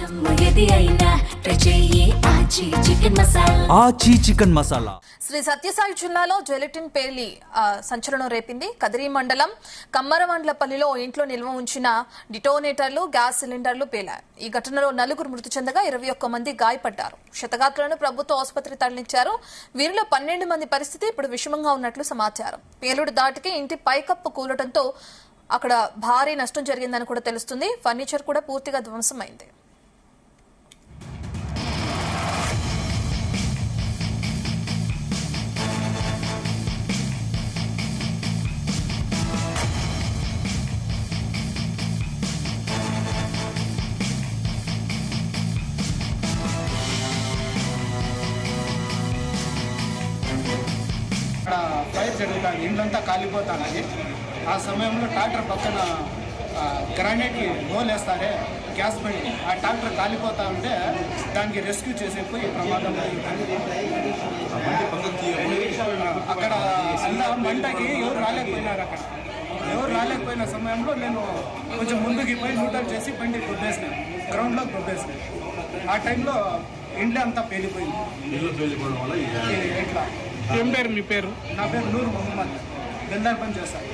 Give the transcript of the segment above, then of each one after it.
ఆచి చికెన్ మసాలా. శ్రీ సత్యసాయి జిల్లాలో జెలటిన్ పేలి సంచలనం రేపింది. కదిరి మండలం కమ్మరవండ్లపల్లిలో ఇంట్లో నిల్వ ఉంచిన డిటోనేటర్లు, గ్యాస్ సిలిండర్లు పేలాయి. ఈ ఘటనలో 4 మృతి చెందగా 21 మంది గాయపడ్డారు. క్షతగాత్రులను ప్రభుత్వ ఆసుపత్రికి తరలించారు. వీరిలో 12 మంది పరిస్థితి ఇప్పుడు విషమంగా ఉన్నట్లు సమాచారం. పేలుడు దాటికి ఇంటి పైకప్పు కూలటంతో అక్కడ భారీ నష్టం జరిగిందని కూడా తెలుస్తుంది. ఫర్నిచర్ కూడా పూర్తిగా ధ్వంసమైంది. ఫైర్ జరుగుతుంది, ఇండ్లంతా కాలిపోతానని. ఆ సమయంలో ట్రాక్టర్ పక్కన గ్రానైట్కి హోలేస్తారే గ్యాస్ బండి, ఆ ట్రాక్టర్ కాలిపోతా ఉంటే దానికి రెస్క్యూ చేసేపోయి ప్రమాదం అక్కడ అలా మంటకి ఎవరు రాలేకపోయినారు. ఎవరు రాలేకపోయిన సమయంలో నేను కొంచెం ముందుకి పోయి న్యూట్రల్ చేసి బండి దొబ్బేసినాను, గ్రౌండ్లో దొబ్బేసినాను. ఆ టైంలో ఇండ్లు అంతా పేలిపోయింది. ఎట్లా? ఏం పేరు మీ పేరు? నా పేరు నూర్ మొహమ్మద్, బెల్దార్ పని చేస్తాను.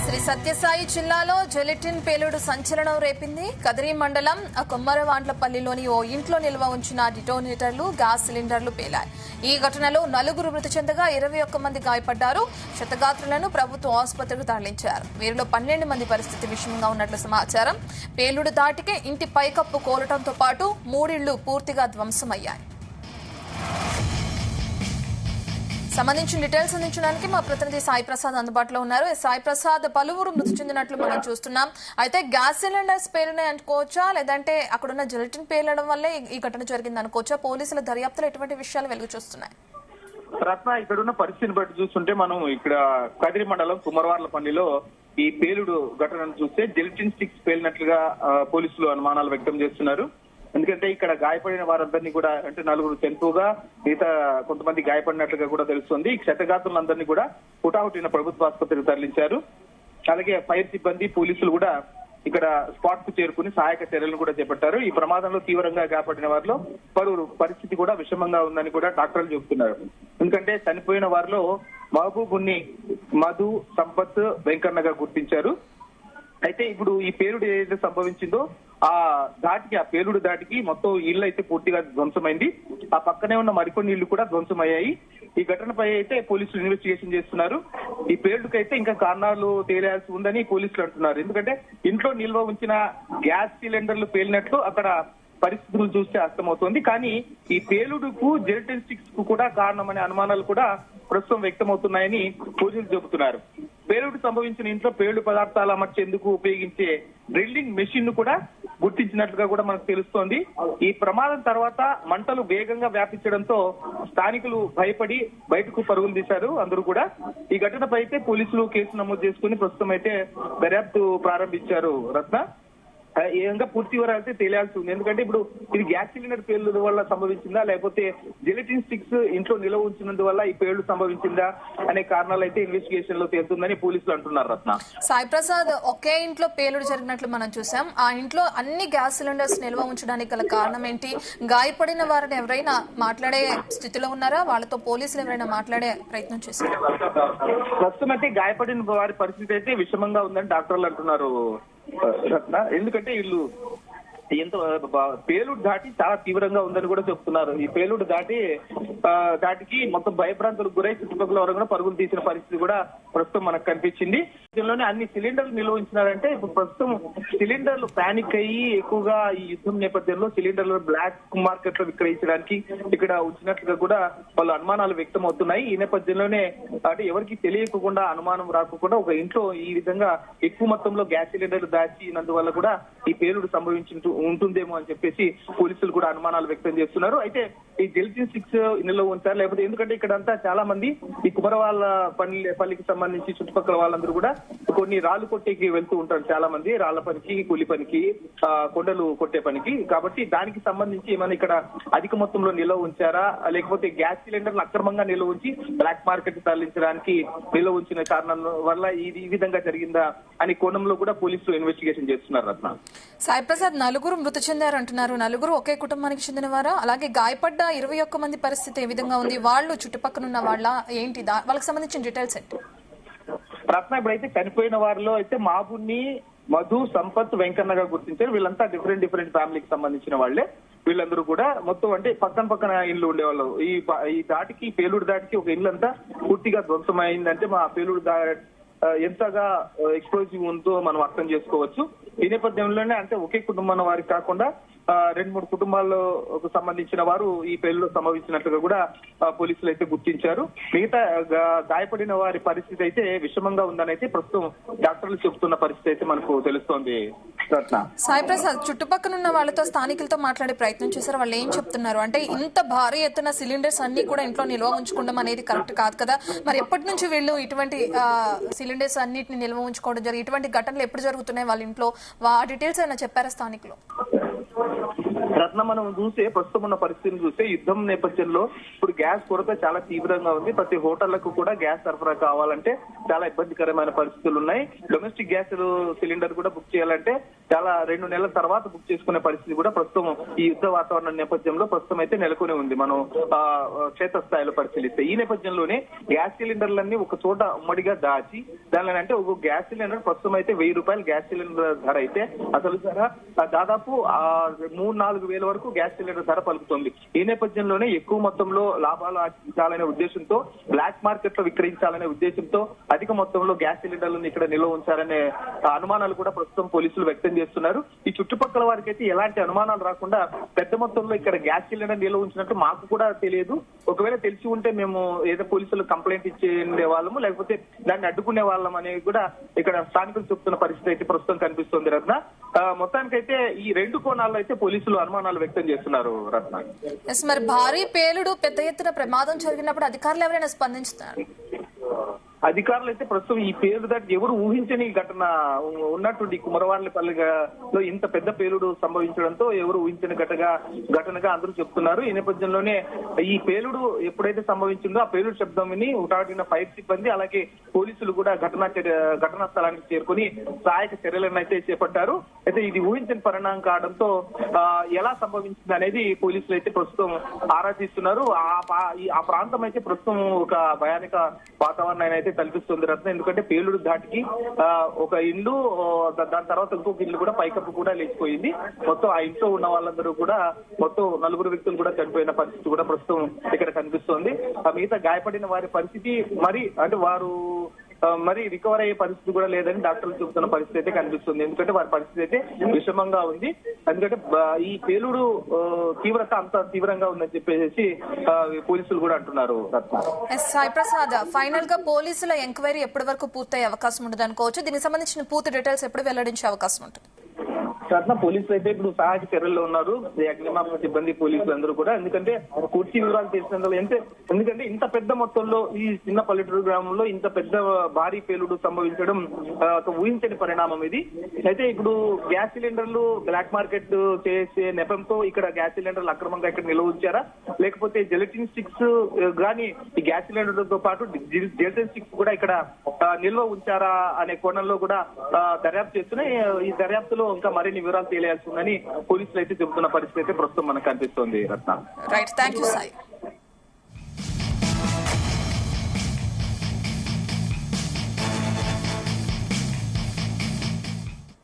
శ్రీ సత్యసాయి జిల్లాలో జెలటిన్ పేలుడు సంచలనం రేపింది. కదిరి మండలం కొమ్మరవాండ్లపల్లిలోని ఓ ఇంట్లో నిల్వ ఉంచిన డిటోనేటర్లు, గ్యాస్ సిలిండర్లు పేలాయి. ఈ ఘటనలో 4 మృతి చెందగా 21 మంది గాయపడ్డారు. క్షతగాత్రులను ప్రభుత్వ ఆసుపత్రికి తరలించారు. వీరిలో 12 మంది పరిస్థితి విషమంగా ఉన్నట్లు సమాచారం. పేలుడు దాటికే ఇంటి పైకప్పు కోలటంతో పాటు 3 ఇళ్లు పూర్తిగా ధ్వంసమయ్యాయి. సంబంధించిన డీటెయిల్స్ అందించడానికి మా ప్రతినిధి సాయి ప్రసాద్ అందుబాటులో ఉన్నారు. సాయి ప్రసాద్, పలువురు మృతి చెందినట్లు మనం చూస్తున్నాం. అయితే గ్యాస్ సిలిండర్స్ పేలినాయి అనుకోవచ్చా, లేదంటే అక్కడున్న జెలటిన్ పేలడం వల్లే ఈ ఘటన జరిగింది అనుకోవచ్చా? పోలీసుల దర్యాప్తులో ఎటువంటి విషయాలు వెలుగు చూస్తున్నాయి? రత్న, ఇక్కడున్న పరిస్థితిని బట్టి చూస్తుంటే మనం ఇక్కడ కదిరి మండలం కుమ్మరవార్లపల్లిలో ఈ పేలుడు ఘటనను చూస్తే జెలటిన్ స్టిక్స్ పేలినట్లుగా పోలీసులు అనుమానాలు వ్యక్తం చేస్తున్నారు. ఎందుకంటే ఇక్కడ గాయపడిన వారందరినీ కూడా, అంటే 4 చనిపోగా మిగతా కొంతమంది గాయపడినట్లుగా కూడా తెలుస్తుంది. ఈ క్షతగాత్రులందరినీ కూడా హుటాహుటిన ప్రభుత్వ ఆసుపత్రికి తరలించారు. అలాగే ఫైర్ సిబ్బంది, పోలీసులు కూడా ఇక్కడ స్పాట్ కు చేరుకుని సహాయక చర్యలను కూడా చేపట్టారు. ఈ ప్రమాదంలో తీవ్రంగా గాయపడిన వారిలో పలువురు పరిస్థితి కూడా విషమంగా ఉందని కూడా డాక్టర్లు చెబుతున్నారు. ఎందుకంటే చనిపోయిన వారిలో మహబూబుని, మధు, సంపత్, వెంకన్నగా గుర్తించారు. అయితే ఇప్పుడు ఈ పేలుడు ఏదైతే సంభవించిందో ఆ పేలుడు దాటికి మొత్తం ఇళ్లు అయితే పూర్తిగా ధ్వంసమైంది. ఆ పక్కనే ఉన్న మరికొన్ని ఇళ్లు కూడా ధ్వంసమయ్యాయి. ఈ ఘటనపై అయితే పోలీసులు ఇన్వెస్టిగేషన్ చేస్తున్నారు. ఈ పేలుడుకైతే ఇంకా కారణాలు తేలాల్సి ఉందని పోలీసులు అంటున్నారు. ఎందుకంటే ఇంట్లో నిల్వ ఉంచిన గ్యాస్ సిలిండర్లు పేలినట్లు అక్కడ పరిస్థితులు చూస్తే అర్థమవుతోంది. కానీ ఈ పేలుడుకు జెలటిన్ స్టిక్స్ కు కూడా కారణమనే అనుమానాలు కూడా ప్రస్తుతం వ్యక్తమవుతున్నాయని పోలీసులు చెబుతున్నారు. పేలుడు సంభవించిన ఇంట్లో పేలుడు పదార్థాలు అమర్చేందుకు ఉపయోగించే డ్రిల్లింగ్ మెషిన్ ను కూడా గుర్తించినట్లుగా కూడా మనకు తెలుస్తోంది. ఈ ప్రమాదం తర్వాత మంటలు వేగంగా వ్యాపించడంతో స్థానికులు భయపడి బయటకు పరుగులు తీశారు అందరూ కూడా. ఈ ఘటనపై అయితే పోలీసులు కేసు నమోదు చేసుకుని ప్రస్తుతం అయితే దర్యాప్తు ప్రారంభించారు. రత్న, ఏ విధంగా పూర్తి వివరాలు అయితే తెలియాల్సి ఉంది. ఎందుకంటే ఇప్పుడు ఇది గ్యాస్ సిలిండర్ పేలుడు వల్ల సంభవించిందా, లేకపోతే జెలటిన్ స్టిక్స్ ఇంట్లో నిల్వ ఉంచినందువల్ల ఈ పేలుడు సంభవించిందా అనే కారణాలు అయితే ఇన్వెస్టిగేషన్ లో తేలుతుందని పోలీసులు అంటున్నారు. రత్న, సాయి ప్రసాద్, ఒకే ఇంట్లో పేలుడు జరిగినట్లు మనం చూసాం. ఆ ఇంట్లో అన్ని గ్యాస్ సిలిండర్స్ నిల్వ ఉంచడానికి గల కారణం ఏంటి? గాయపడిన వారిని ఎవరైనా మాట్లాడే స్థితిలో ఉన్నారా? వాళ్ళతో పోలీసులు ఎవరైనా మాట్లాడే ప్రయత్నం చేశారు? ప్రస్తుతం అయితే గాయపడిన వారి పరిస్థితి అయితే విషమంగా ఉందని డాక్టర్లు అంటున్నారు. రత్న, ఎందుకంటే వీళ్ళు ఎంత పేలుడు దాటి చాలా తీవ్రంగా ఉందని కూడా చెప్తున్నారు. ఈ పేలుడు దాటికి మొత్తం భయభ్రాంతులకు గురై చుట్టుపక్కల వరకు కూడా పరుగులు తీసిన పరిస్థితి కూడా ప్రస్తుతం మనకు కనిపించింది. దీనిలోనే అన్ని సిలిండర్లు నిల్వ ఉంచినారంటే ఇప్పుడు ప్రస్తుతం సిలిండర్లు పానిక్ అయ్యి ఎక్కువగా ఈ యుద్ధం నేపథ్యంలో సిలిండర్లు బ్లాక్ మార్కెట్ లో విక్రయించడానికి ఇక్కడ ఉంచినట్లుగా కూడా వాళ్ళు అనుమానాలు వ్యక్తం అవుతున్నాయి. ఈ నేపథ్యంలోనే అంటే ఎవరికి తెలియకుండా, అనుమానం రాకుండా ఒక ఇంట్లో ఈ విధంగా ఎక్కువ మొత్తంలో గ్యాస్ సిలిండర్లు దాచినందువల్ల కూడా ఈ పేలుడు సంభవించి ఉంటుందేమో అని చెప్పేసి పోలీసులు కూడా అనుమానాలు వ్యక్తం చేస్తున్నారు. అయితే ఈ జెలిటిన్ స్టిక్స్ నిల్వ ఉంచారు, లేకపోతే ఎందుకంటే ఇక్కడ అంతా చాలా మంది ఈ కుమరవాళ్ళ పల్లికి సంబంధించి చుట్టుపక్కల వాళ్ళందరూ కూడా కొన్ని రాళ్ళు కొట్టేకి వెళ్తూ ఉంటారు. చాలా మంది రాళ్ల పనికి, కూలి పనికి, కొండలు కొట్టే పనికి. కాబట్టి దానికి సంబంధించి ఏమైనా ఇక్కడ అధిక మొత్తంలో నిల్వ ఉంచారా, లేకపోతే గ్యాస్ సిలిండర్లు అక్రమంగా నిల్వ ఉంచి బ్లాక్ మార్కెట్ తరలించడానికి నిల్వ ఉంచిన కారణం వల్ల ఇది ఈ విధంగా జరిగిందా అని కోణంలో కూడా పోలీసులు ఇన్వెస్టిగేషన్ చేస్తున్నారు. రత్న సాయి ప్రసాద్, నలుగురు మృతి చెందారు అంటున్నారు. నలుగురు ఒకే కుటుంబానికి చెందినవారా? అలాగే గాయపడ్డ 21 మంది పరిస్థితి ఏ విధంగా ఉంది? వాళ్ళు చుట్టుపక్కల ఉన్న వాళ్ళ ఏంటి, వాళ్ళకి సంబంధించిన డీటెయిల్స్ ఏంటి? రత్న ఇప్పుడైతే చనిపోయిన వారిలో అయితే మాబుని, మధు, సంపత్, వెంకన్నగా గుర్తించారు. వీళ్ళంతా డిఫరెంట్ ఫ్యామిలీకి సంబంధించిన వాళ్లే. వీళ్ళందరూ కూడా మొత్తం అంటే పక్కన ఇల్లు ఉండేవాళ్ళు. ఈ దాటికి పేలుడు దాటికి ఒక ఇల్లు అంతా పూర్తిగా ధ్వంసమైందంటే మా పేలుడు ఎంతగా ఎక్స్ప్లోజివ్ ఉందో మనం అర్థం చేసుకోవచ్చు. ఈ నేపథ్యంలోనే అంటే ఒకే కుటుంబం వారికి కాకుండా 2-3 కుటుంబాలకు సంబంధించిన వారు ఈ పేలులో సంభవించినట్లుగా కూడా పోలీసులు అయితే గుర్తించారు. మిగతా గాయపడిన వారి పరిస్థితి అయితే విషమంగా ఉందని అయితే ప్రస్తుతం డాక్టర్లు చెబుతున్న పరిస్థితి అయితే మనకు తెలుస్తోంది. సాయి ప్రసాద్, చుట్టుపక్కల ఉన్న వాళ్ళతో, స్థానికులతో మాట్లాడే ప్రయత్నం చేశారు. వాళ్ళు ఏం చెప్తున్నారు అంటే, ఇంత భారీ ఎత్తున సిలిండర్స్ అన్ని కూడా ఇంట్లో నిల్వ ఉంచుకోవడం అనేది కరెక్ట్ కాదు కదా, మరి ఎప్పటి నుంచి వీళ్ళు ఇటువంటి సిలిండర్స్ అన్నిటిని నిల్వ ఉంచుకోవడం జరిగింది? ఇటువంటి ఘటనలు ఎప్పుడు జరుగుతున్నాయి వాళ్ళ ఇంట్లో? ఆ డీటెయిల్స్ ఏమైనా చెప్పారా స్థానికులు? రత్న, మనం చూసే ప్రస్తుతం ఉన్న పరిస్థితిని చూస్తే యుద్ధం నేపథ్యంలో ఇప్పుడు గ్యాస్ కొరత చాలా తీవ్రంగా ఉంది. ప్రతి హోటళ్లకు కూడా గ్యాస్ సరఫరా కావాలంటే చాలా ఇబ్బందికరమైన పరిస్థితులు ఉన్నాయి. డొమెస్టిక్ గ్యాస్ సిలిండర్ కూడా బుక్ చేయాలంటే చాలా 2 నెలల తర్వాత బుక్ చేసుకునే పరిస్థితి కూడా ప్రస్తుతం ఈ యుద్ధ వాతావరణం నేపథ్యంలో ప్రస్తుతం అయితే నెలకొని ఉంది. మనం క్షేత్రస్థాయిలో పరిశీలిస్తే ఈ నేపథ్యంలోనే గ్యాస్ సిలిండర్లన్నీ ఒక చోట ఉమ్మడిగా దాచి దానిలో అంటే ఒక గ్యాస్ సిలిండర్ ప్రస్తుతం అయితే ₹1000 గ్యాస్ సిలిండర్ ధర అయితే అసలు ధర దాదాపు 3-4 వేల వరకు గ్యాస్ సిలిండర్ ధర పలుకుతుంది. ఈ నేపథ్యంలోనే ఎక్కువ మొత్తంలో లాభాలు ఆర్జించాలనే ఉద్దేశంతో బ్లాక్ మార్కెట్ లో విక్రయించాలనే ఉద్దేశంతో అధిక మొత్తంలో గ్యాస్ సిలిండర్లను ఇక్కడ నిల్వ ఉంచారనే అనుమానాలు కూడా ప్రస్తుతం పోలీసులు వ్యక్తం చేస్తున్నారు. ఈ చుట్టుపక్కల వారికి అయితే ఎలాంటి అనుమానాలు రాకుండా పెద్ద మొత్తంలో ఇక్కడ గ్యాస్ సిలిండర్ నిల్వ ఉంచినట్టు మాకు కూడా తెలియదు. ఒకవేళ తెలిసి ఉంటే మేము ఏదో పోలీసులు కంప్లైంట్ ఇచ్చే వాళ్ళము, లేకపోతే దాన్ని అడ్డుకునే వాళ్ళం అనేది కూడా ఇక్కడ స్థానికులు చెప్తున్న పరిస్థితి అయితే ప్రస్తుతం కనిపిస్తుంది. రత్న, మొత్తానికైతే ఈ 2 కోణాల్లో అయితే పోలీసులు అనుమానాలు వ్యక్తం చేస్తున్నారు. రత్న, మరి భారీ పేలుడు, పెద్ద ఎత్తున ప్రమాదం జరిగినప్పుడు అధికారులు ఎవరైనా స్పందించుతున్నారు? అధికారులు అయితే ప్రస్తుతం ఈ పేలుడు దాటి ఎవరు ఊహించని ఘటన ఉన్నటువంటి కుమరవార్లపల్లిలో ఇంత పెద్ద పేలుడు సంభవించడంతో ఎవరు ఊహించని ఘటనగా అందరూ చెప్తున్నారు. ఈ నేపథ్యంలోనే ఈ పేలుడు ఎప్పుడైతే సంభవించిందో ఆ పేలుడు శబ్దం విని ఉటాటిన ఫైర్ సిబ్బంది అలాగే పోలీసులు కూడా ఘటనా స్థలానికి చేరుకుని సహాయక చర్యలను అయితే చేపట్టారు. అయితే ఇది ఊహించని పరిణామం కావడంతో ఎలా సంభవించింది అనేది పోలీసులు అయితే ప్రస్తుతం ఆరా తీస్తున్నారు. ఆ ప్రాంతం అయితే ప్రస్తుతం ఒక భయానక వాతావరణాన్ని అయితే కల్పిస్తుంది. రత్న, ఎందుకంటే పేలుడు ధాటికి ఒక ఇల్లు, దాని తర్వాత ఇంకొక ఇల్లు కూడా పైకప్పు కూడా లేచిపోయింది. మొత్తం ఆ ఇంట్లో ఉన్న వాళ్ళందరూ కూడా మొత్తం 4 వ్యక్తులు కూడా చనిపోయిన పరిస్థితి కూడా ప్రస్తుతం ఇక్కడ కనిపిస్తోంది. మిగతా గాయపడిన వారి పరిస్థితి మరి రికవర్ అయ్యే పరిస్థితి కూడా లేదని డాక్టర్లు చెబుతున్న పరిస్థితి అయితే కనిపిస్తుంది. ఎందుకంటే వారి పరిస్థితి అయితే విషమంగా ఉంది. ఎందుకంటే ఈ పేలుడు తీవ్రత అంత తీవ్రంగా ఉందని చెప్పేసి పోలీసులు కూడా అంటున్నారు. సాయి ప్రసాద్, ఫైనల్ గా పోలీసుల ఎంక్వైరీ ఎప్పటి వరకు పూర్తయ్యే అవకాశం ఉంటుంది అనుకోవచ్చు? దీనికి సంబంధించిన పూర్తి డీటెయిల్స్ ఎప్పుడు వెల్లడించే అవకాశం ఉంటుంది? రత్న, పోలీసులు అయితే ఇప్పుడు సహాయక చర్యల్లో ఉన్నారు. అగ్నిమాపక సిబ్బంది, పోలీసులు అందరూ కూడా. ఎందుకంటే పూర్తి వివరాలు తెలిసినందులో ఎందుకంటే ఇంత పెద్ద మొత్తంలో ఈ చిన్న పల్లెటూరు గ్రామంలో ఇంత పెద్ద భారీ పేలుడు సంభవించడం ఒక ఊహించని పరిణామం ఇది. అయితే ఇప్పుడు గ్యాస్ సిలిండర్లు బ్లాక్ మార్కెట్ చేసే నెపంతో ఇక్కడ గ్యాస్ సిలిండర్లు అక్రమంగా ఇక్కడ నిల్వ ఉంచారా, లేకపోతే జెలటిన్ స్టిక్స్ గానీ ఈ గ్యాస్ సిలిండర్లతో పాటు జెలటిన్ స్టిక్స్ కూడా ఇక్కడ నిల్వ ఉంచారా అనే కోణంలో కూడా దర్యాప్తు చేస్తున్నాయి. ఈ దర్యాప్తులో ఇంకా మరిన్ని వివరాలు తెలియాల్సి ఉందని పోలీసులు అయితే చెబుతున్న పరిస్థితి అయితే ప్రస్తుతం మనకు కనిపిస్తోంది. రత్న, రైట్, థ్యాంక్ యూ సాయి.